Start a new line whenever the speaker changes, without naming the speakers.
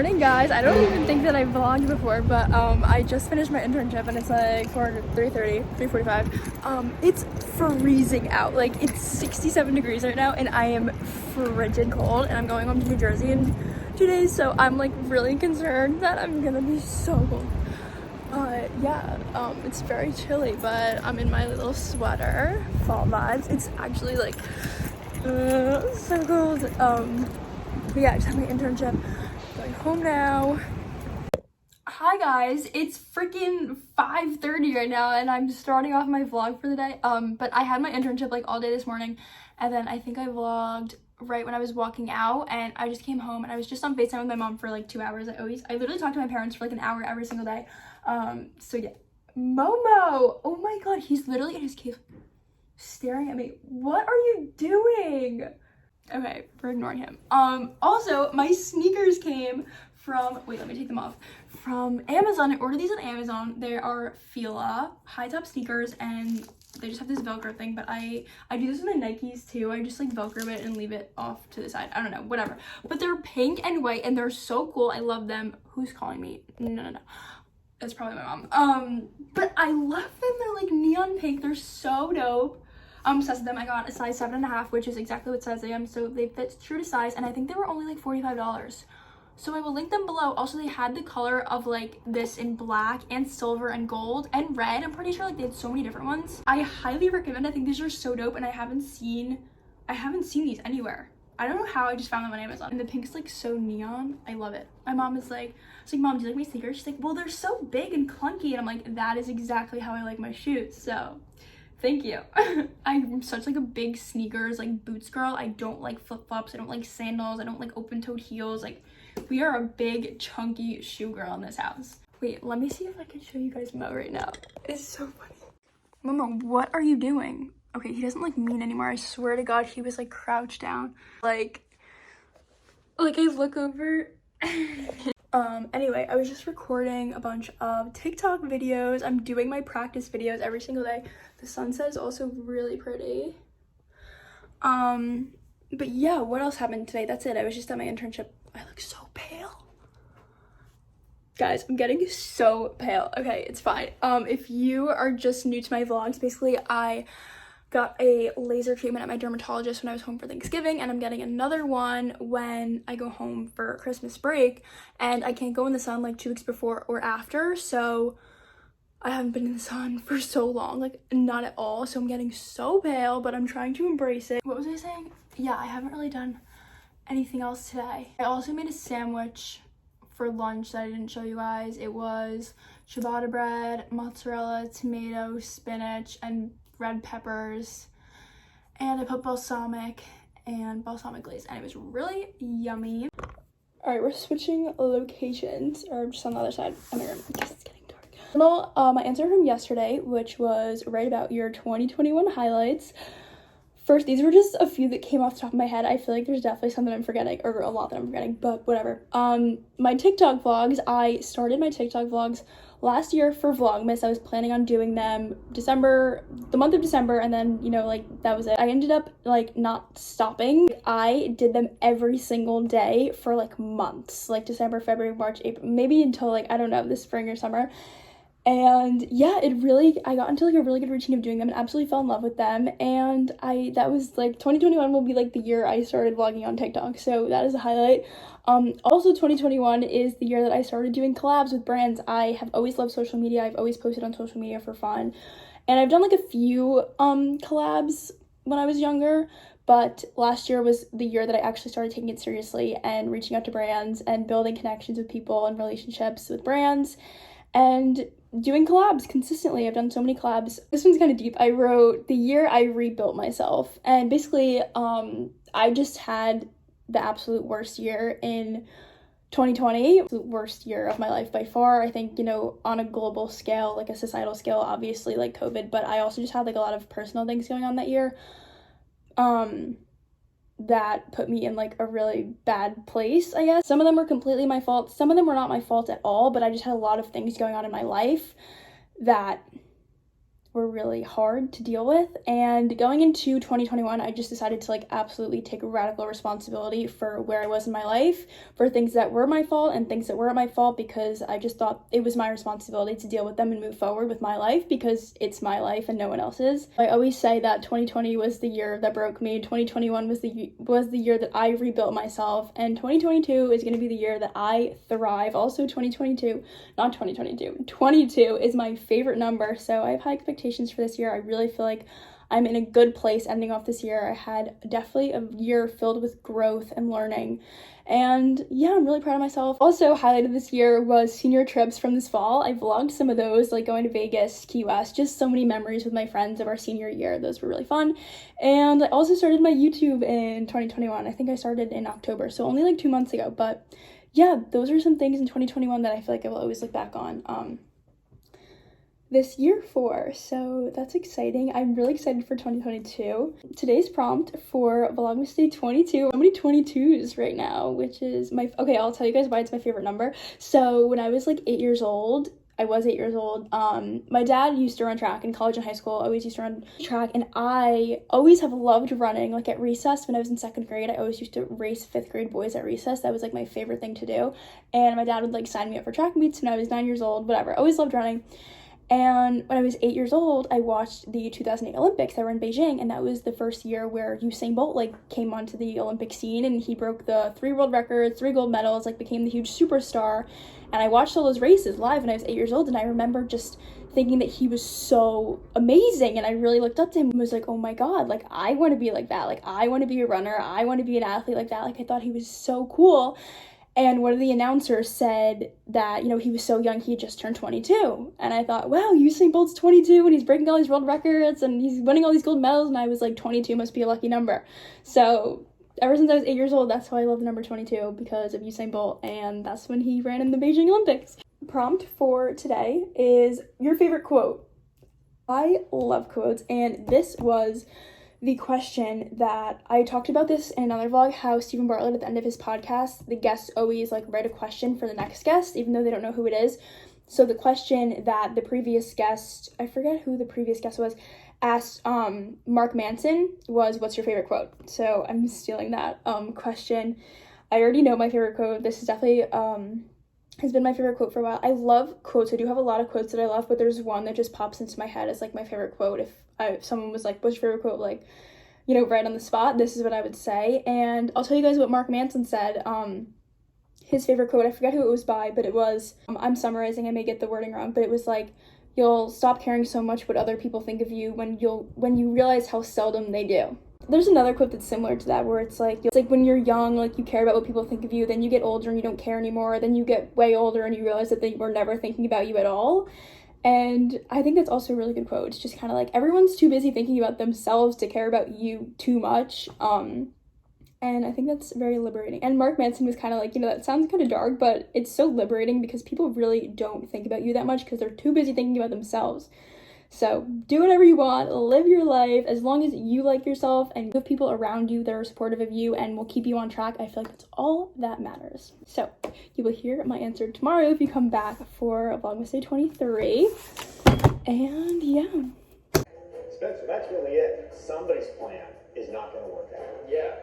morning, guys. I don't even think that I vlogged before, but I just finished my internship and it's like 3:45. It's freezing out. Like, it's 67 degrees right now and I am frigid cold, and I'm going home to New Jersey in 2 days, so I'm like really concerned that I'm gonna be so cold. It's very chilly, but I'm in my little sweater. Fall vibes. It's actually like so cold. But yeah, I just had my internship. Going home now. Hi guys, it's freaking 5:30 right now and I'm starting off my vlog for the day. But I had my internship like all day this morning, and then I think I vlogged right when I was walking out, and I just came home and I was just on FaceTime with my mom for like 2 hours. I literally talk to my parents for like an hour every single day. So yeah. Momo! Oh my god, he's literally in his cave staring at me. What are you doing? Okay, we're ignoring him. Also, my sneakers came from, wait, let me take them off, from Amazon. I ordered these on Amazon. They are Fila high top sneakers, and they just have this Velcro thing, but I do this with my Nikes too. I just like Velcro it and leave it off to the side. I don't know, whatever. But they're pink and white and they're so cool. I love them. Who's calling me? No. That's probably my mom. But I love them. They're like neon pink. They're so dope. I'm obsessed with them. I got a size 7.5, which is exactly what size I am, so they fit true to size, and I think they were only like $45. So I will link them below. Also, they had the color of like this in black and silver and gold and red. I'm pretty sure like they had so many different ones. I highly recommend. I think these are so dope, and I haven't seen these anywhere. I don't know how, I just found them on Amazon. And the pink is like so neon. I love it. My mom is like, I was like, Mom, do you like my sneakers? She's like, well, they're so big and clunky. And I'm like, that is exactly how I like my shoes. So thank you. I'm such like a big sneakers, like boots girl. I don't like flip-flops. I don't like sandals. I don't like open-toed heels. Like, we are a big chunky shoe girl in this house. Wait, let me see if I can show you guys Mo right now. It's so funny. Momo, what are you doing? Okay, he doesn't look mean anymore. I swear to God, he was like crouched down. Like I look over. Anyway, I was just recording a bunch of TikTok videos. I'm doing my practice videos every single day. The sunset is also really pretty. But yeah, what else happened today? That's it. I was just at my internship. I look so pale. Guys, I'm getting so pale. Okay, it's fine. If you are just new to my vlogs, basically I got a laser treatment at my dermatologist when I was home for Thanksgiving, and I'm getting another one when I go home for Christmas break, and I can't go in the sun like 2 weeks before or after, so I haven't been in the sun for so long, like not at all, so I'm getting so pale, but I'm trying to embrace it. What was I saying? Yeah, I haven't really done anything else today. I also made a sandwich for lunch that I didn't show you guys. It was ciabatta bread, mozzarella, tomato, spinach, and red peppers, and I put balsamic glaze, and it was really yummy. All right, we're switching locations, or just on the other side of my room because it's getting dark. Well, my answer from yesterday, which was write about your 2021 highlights. First, these were just a few that came off the top of my head. I feel like there's definitely something I'm forgetting, or a lot that I'm forgetting, but whatever. My TikTok vlogs, I started my TikTok vlogs last year for VLOGMAS. I was planning on doing them the month of December, and then, you know, like, that was it. I ended up, like, not stopping. I did them every single day for, like, months. Like, December, February, March, April, maybe until, like, I don't know, the spring or summer. And yeah, I got into like a really good routine of doing them and absolutely fell in love with them. And that was like 2021 will be like the year I started vlogging on TikTok. So that is a highlight. Also 2021 is the year that I started doing collabs with brands. I have always loved social media. I've always posted on social media for fun. And I've done like a few collabs when I was younger, but last year was the year that I actually started taking it seriously and reaching out to brands and building connections with people and relationships with brands and doing collabs consistently. I've done so many collabs. This one's kind of deep. I wrote the year I rebuilt myself, and basically I just had the absolute worst year in 2020. The worst year of my life by far. I think, you know, on a global scale, like a societal scale, obviously like COVID, but I also just had like a lot of personal things going on that year that put me in like a really bad place, I guess. Some of them were completely my fault. Some of them were not my fault at all, but I just had a lot of things going on in my life that were really hard to deal with. And going into 2021, I just decided to like absolutely take radical responsibility for where I was in my life, for things that were my fault and things that weren't my fault, because I just thought it was my responsibility to deal with them and move forward with my life, because it's my life and no one else's. I always say that 2020 was the year that broke me, 2021 was the year that I rebuilt myself, and 2022 is going to be the year that I thrive. Also 22 is my favorite number, so I have high expectations for this year. I really feel like I'm in a good place ending off this year. I had definitely a year filled with growth and learning, and yeah, I'm really proud of myself. Also, highlight of this year was senior trips from this fall. I vlogged some of those, like going to Vegas, Key West, just so many memories with my friends of our senior year. Those were really fun. And I also started my YouTube in 2021. I think I started in October, so only like 2 months ago, but yeah, those are some things in 2021 that I feel like I will always look back on this year for, so that's exciting. I'm really excited for 2022. Today's prompt for Vlogmas Day 22. So many 22s right now, which is okay, I'll tell you guys why it's my favorite number. So when I was like 8 years old, I was 8 years old. My dad used to run track in college and high school. I always used to run track, and I always have loved running. Like at recess, when I was in 2nd grade, I always used to race 5th grade boys at recess. That was like my favorite thing to do. And my dad would like sign me up for track meets when I was 9 years old, whatever. I always loved running. And when I was 8 years old, I watched the 2008 Olympics that were in Beijing, and that was the first year where Usain Bolt like came onto the Olympic scene, and he broke the 3 world records, 3 gold medals, like became the huge superstar. And I watched all those races live when I was 8 years old, and I remember just thinking that he was so amazing, and I really looked up to him and was like, oh my god, like I want to be like that, like I want to be a runner, I want to be an athlete like that. Like I thought he was so cool. And one of the announcers said that, you know, he was so young, he had just turned 22. And I thought, wow, Usain Bolt's 22 and he's breaking all these world records and he's winning all these gold medals. And I was like, 22 must be a lucky number. So ever since I was 8 years old, that's why I love the number 22, because of Usain Bolt. And that's when he ran in the Beijing Olympics. Prompt for today is your favorite quote. I love quotes, and this was the question that I talked about this in another vlog, how Stephen Bartlett at the end of his podcast, the guests always like write a question for the next guest, even though they don't know who it is. So the question that the previous guest, I forget who the previous guest was, asked Mark Manson was, what's your favorite quote? So I'm stealing that question. I already know my favorite quote. This is definitely has been my favorite quote for a while. I love quotes. I do have a lot of quotes that I love, but there's one that just pops into my head as like my favorite quote. If someone was like, what's your favorite quote, like, you know, right on the spot, this is what I would say. And I'll tell you guys what Mark Manson said. His favorite quote, I forget who it was by, but it was, I'm summarizing, I may get the wording wrong, but it was like, you'll stop caring so much what other people think of you when you realize how seldom they do. There's another quote that's similar to that, where it's like when you're young, like you care about what people think of you, then you get older and you don't care anymore, then you get way older and you realize that they were never thinking about you at all. And I think that's also a really good quote. It's just kind of like, everyone's too busy thinking about themselves to care about you too much. And I think that's very liberating. And Mark Manson was kind of like, you know, that sounds kind of dark, but it's so liberating because people really don't think about you that much because they're too busy thinking about themselves. So do whatever you want, live your life, as long as you like yourself and you have people around you that are supportive of you and will keep you on track. I feel like that's all that matters. So you will hear my answer tomorrow if you come back for Vlogmas Day 23. And yeah.
Spencer, that's really it. Somebody's plan is not going to work out.
Yeah.